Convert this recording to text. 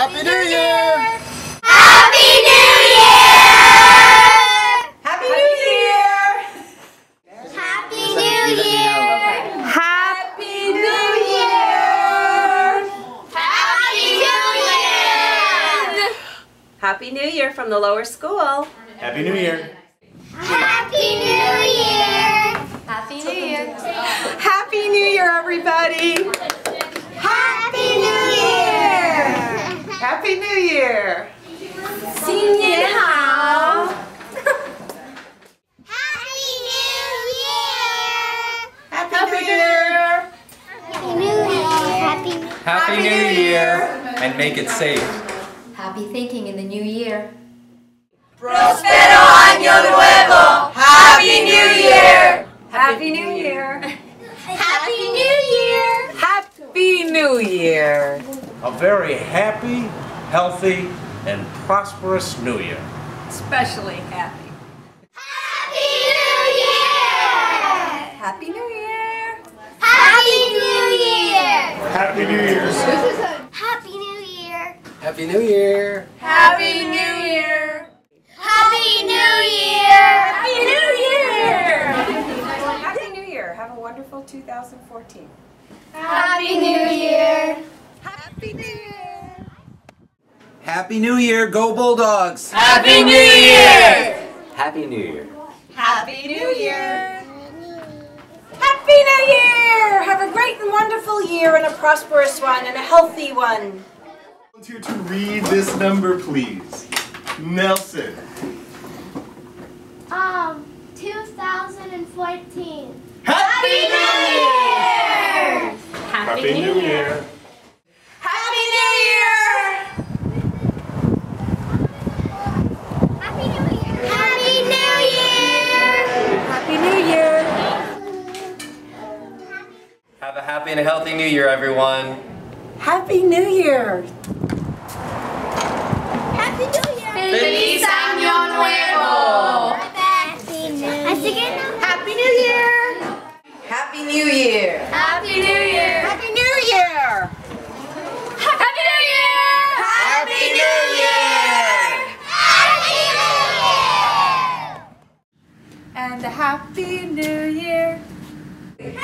Happy New Year! Happy New Year! Happy New Year! Happy New Year! Happy New Year! Happy New Year! Happy New Year from the lower school. Happy New Year! Happy New Year! Happy New Year. Happy New Year, everybody. Happy New Year! Happy New Year. 新年好. Happy New Year! Happy New Year. Happy New Year! Happy New Year and make it safe. Happy thinking in the new year. Prospero año nuevo. Happy New Year. Happy New Year. Happy New Year! Happy New Year. A very happy, healthy, and prosperous New Year. Especially happy. Happy New Year! Happy New Year. Happy New Year! Happy New Year's! Happy New Year! Happy New Year. Happy New Year. Happy New Year! Happy New Year. Happy New Year. Have a wonderful 2014. Happy New Year! Happy New Year. Happy New Year. Go Bulldogs. Happy New Year. Happy New Year. Happy New Year. Happy New Year. Have a great and wonderful year and a prosperous one and a healthy one. Volunteer to read this number, please. Nelson. 2014. Happy New Year! Happy New Year! Happy New Year. Happy New Year! Happy New Year! Happy New Year. Have a happy and a healthy New Year, everyone. Happy New Year. Happy New Year! Feliz Año Nuevo. Happy New Year! Happy New Year. Happy New Year. Happy New Year! Happy New Year. Happy New Year! Happy New Year. Happy New Year! And a Happy New Year. Happy